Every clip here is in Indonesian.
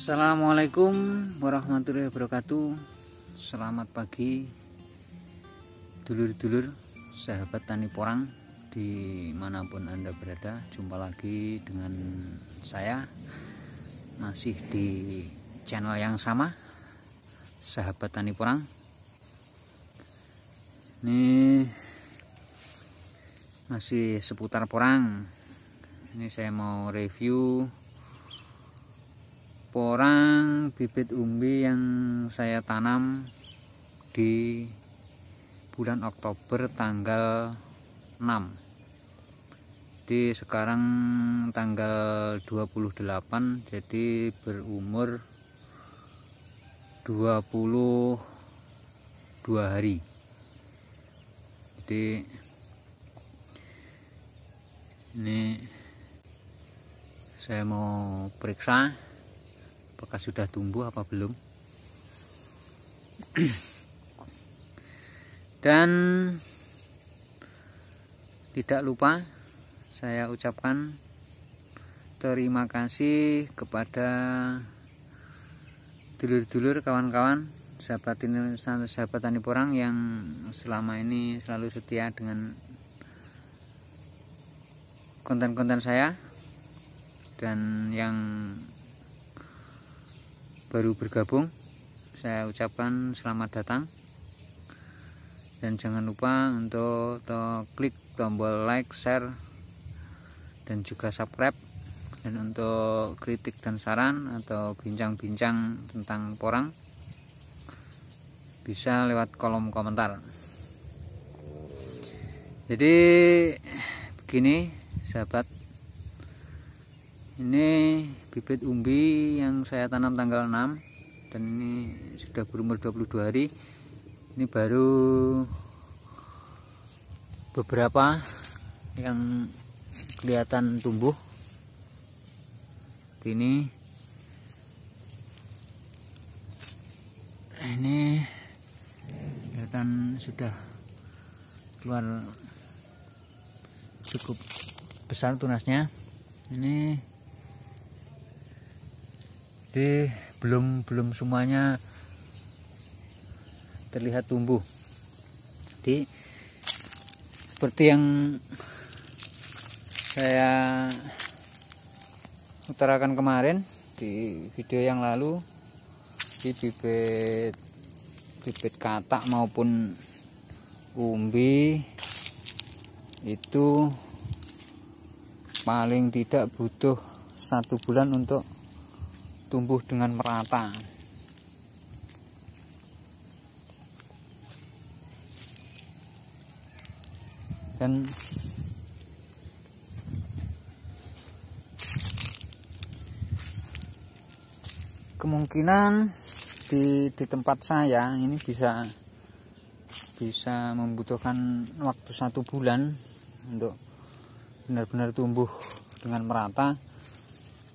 Assalamualaikum warahmatullahi wabarakatuh. Selamat pagi dulur-dulur sahabat tani porang dimanapun Anda berada. Jumpa lagi dengan saya masih di channel yang sama, sahabat tani porang. Ini masih seputar porang. Ini saya mau review porang bibit umbi yang saya tanam di bulan Oktober tanggal 6. Jadi sekarang tanggal 28, jadi berumur 22 hari. Jadi ini saya mau periksa apakah sudah tumbuh apa belum. Dan tidak lupa saya ucapkan terima kasih kepada dulur-dulur, kawan-kawan, sahabat tani porang yang selama ini selalu setia dengan konten-konten saya, dan yang baru bergabung saya ucapkan selamat datang, dan jangan lupa untuk klik tombol like, share, dan juga subscribe. Dan untuk kritik dan saran atau bincang-bincang tentang porang bisa lewat kolom komentar. Jadi begini sahabat, ini bibit umbi yang saya tanam tanggal 6 dan ini sudah berumur 22 hari. Ini baru beberapa yang kelihatan tumbuh. Ini kelihatan sudah keluar cukup besar tunasnya. Ini belum semuanya terlihat tumbuh. Jadi seperti yang saya utarakan kemarin di video yang lalu, di bibit katak maupun umbi itu paling tidak butuh 1 bulan untuk tumbuh dengan merata. Dan kemungkinan di tempat saya ini bisa membutuhkan waktu 1 bulan untuk benar-benar tumbuh dengan merata,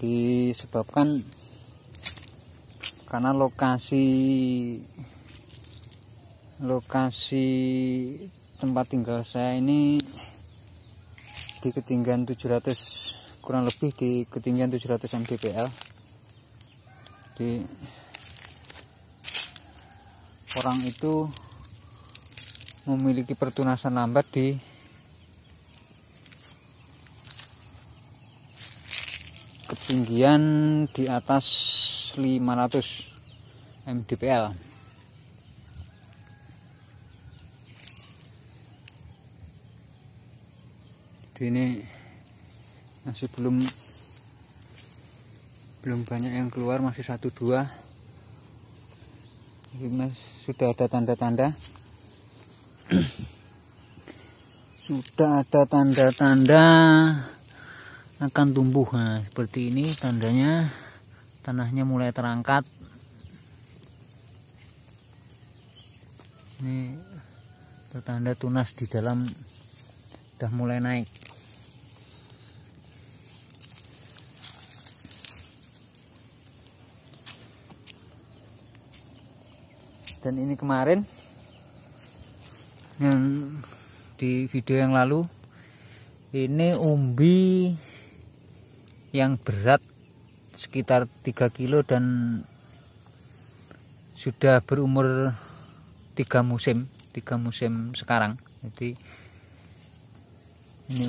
disebabkan karena lokasi tempat tinggal saya ini di ketinggian 700, kurang lebih di ketinggian 700 mdpl. Di porang itu memiliki pertunasan lambat di ketinggian di atas 500 mdpl. Jadi ini masih belum banyak yang keluar, masih 1-2. Ini sudah ada tanda-tanda sudah ada tanda-tanda akan tumbuh. Nah, seperti ini tandanya, tanahnya mulai terangkat. Ini tanda tunas di dalam sudah mulai naik. Dan ini kemarin yang di video yang lalu, ini umbi yang berat sekitar 3 kilo dan sudah berumur 3 musim sekarang. Jadi ini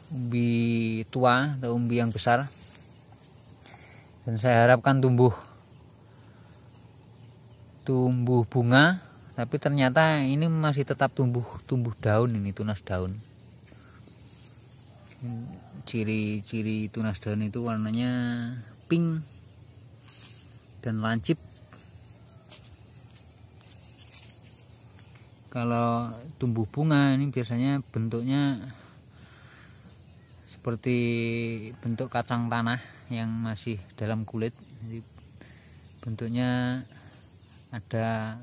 umbi tua atau umbi yang besar, dan saya harapkan tumbuh bunga, tapi ternyata ini masih tetap tumbuh daun. Ini tunas daun. Ciri-ciri tunas daun itu warnanya pink dan lancip. Kalau tumbuh bunga ini biasanya bentuknya seperti bentuk kacang tanah yang masih dalam kulit. Jadi bentuknya ada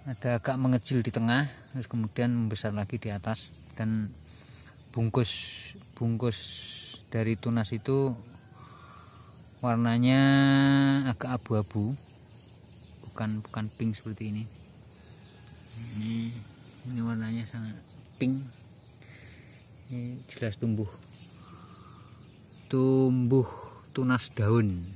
agak mengecil di tengah, terus kemudian membesar lagi di atas, dan bungkus dari tunas itu warnanya agak abu-abu, bukan pink seperti ini. Ini warnanya sangat pink. Ini jelas tumbuh tunas daun.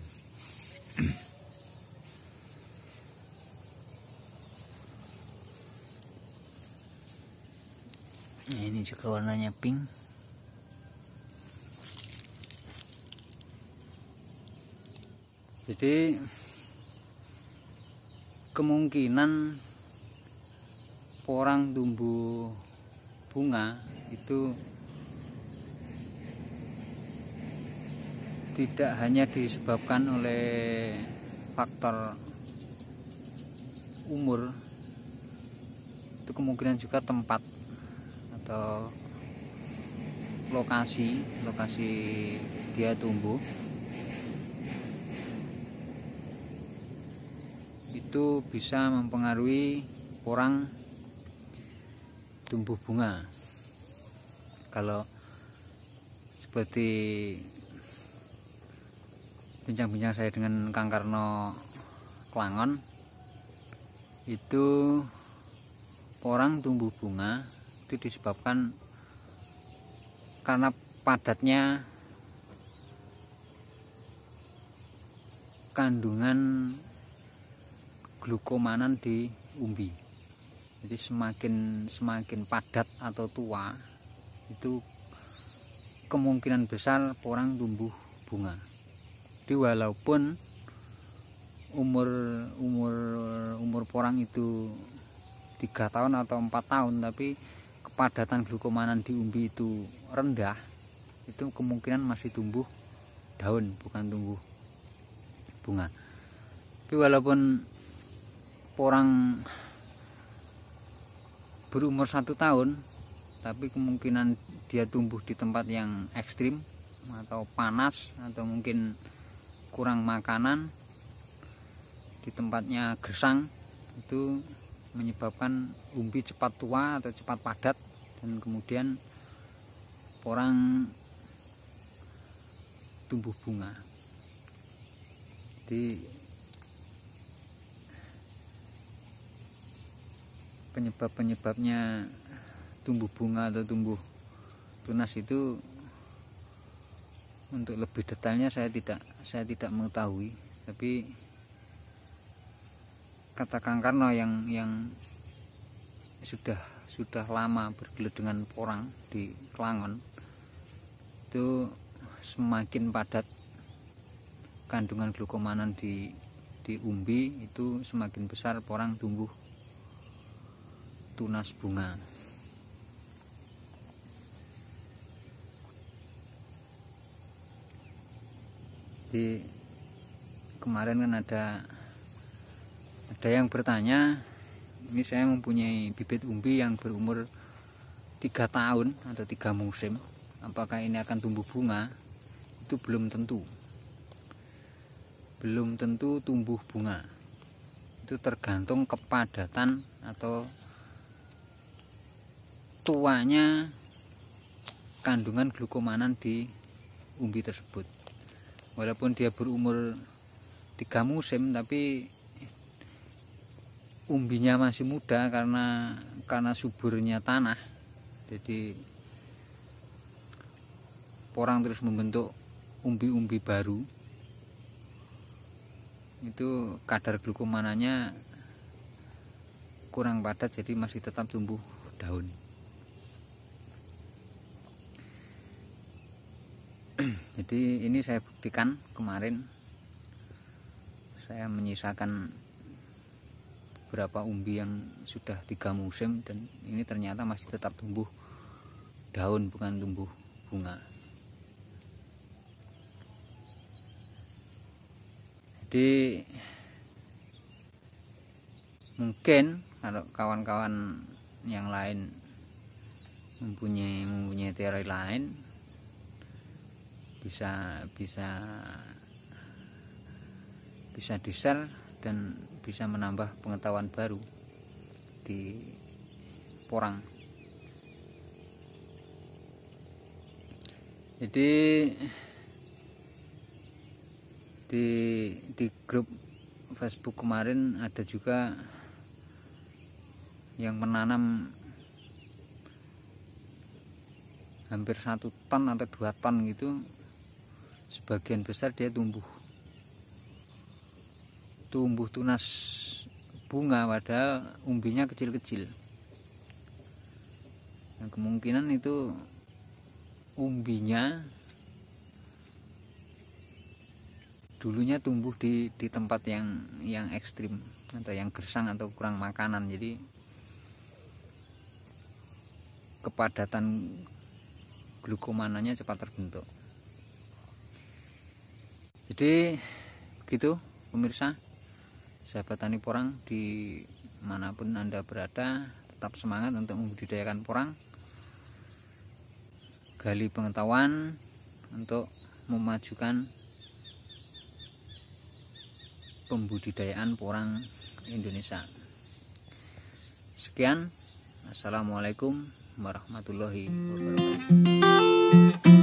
Nah, ini juga warnanya pink. Jadi kemungkinan porang tumbuh bunga itu tidak hanya disebabkan oleh faktor umur, itu kemungkinan juga tempat atau lokasi dia tumbuh itu bisa mempengaruhi porang tumbuh bunga. Kalau seperti bincang-bincang saya dengan Kang Karno Klangon, itu porang tumbuh bunga itu disebabkan karena padatnya kandungan glukomanan di umbi. Jadi semakin padat atau tua, itu kemungkinan besar porang tumbuh bunga. Jadi walaupun umur porang itu 3 tahun atau 4 tahun, tapi kepadatan glukomanan di umbi itu rendah, itu kemungkinan masih tumbuh daun, bukan tumbuh bunga. Tapi walaupun porang berumur 1 tahun, tapi kemungkinan dia tumbuh di tempat yang ekstrim atau panas, atau mungkin kurang makanan, di tempatnya gersang, itu menyebabkan umbi cepat tua atau cepat padat, dan kemudian porang tumbuh bunga. Jadi penyebabnya tumbuh bunga atau tumbuh tunas itu, untuk lebih detailnya saya tidak mengetahui. Tapi kata Kang Karno yang sudah lama bergelut dengan porang di Klangon, itu semakin padat kandungan glukomanan di umbi, itu semakin besar porang tumbuh tunas bunga. Jadi kemarin kan ada yang bertanya, ini saya mempunyai bibit umbi yang berumur 3 tahun atau 3 musim, apakah ini akan tumbuh bunga? Itu belum tentu tumbuh bunga. Itu tergantung kepadatan atau tuanya kandungan glukomanan di umbi tersebut. Walaupun dia berumur 3 musim, tapi umbinya masih muda karena suburnya tanah. Jadi porang terus membentuk umbi-umbi baru, itu kadar glukomananya kurang padat, jadi masih tetap tumbuh daun. Jadi ini saya buktikan kemarin, saya menyisakan beberapa umbi yang sudah 3 musim, dan ini ternyata masih tetap tumbuh daun, bukan tumbuh bunga. Jadi mungkin kalau kawan-kawan yang lain mempunyai teori lain, bisa di-share dan bisa menambah pengetahuan baru di porang. Jadi di grup Facebook kemarin ada juga yang menanam hampir 1 ton atau 2 ton gitu. Sebagian besar dia tumbuh tunas bunga, padahal umbinya kecil-kecil. Nah, kemungkinan itu umbinya dulunya tumbuh di tempat yang ekstrim atau yang gersang atau kurang makanan, jadi kepadatan glukomananya cepat terbentuk. Jadi begitu pemirsa, sahabat tani porang di manapun Anda berada, tetap semangat untuk membudidayakan porang, gali pengetahuan untuk memajukan pembudidayaan porang Indonesia. Sekian, assalamualaikum warahmatullahi wabarakatuh.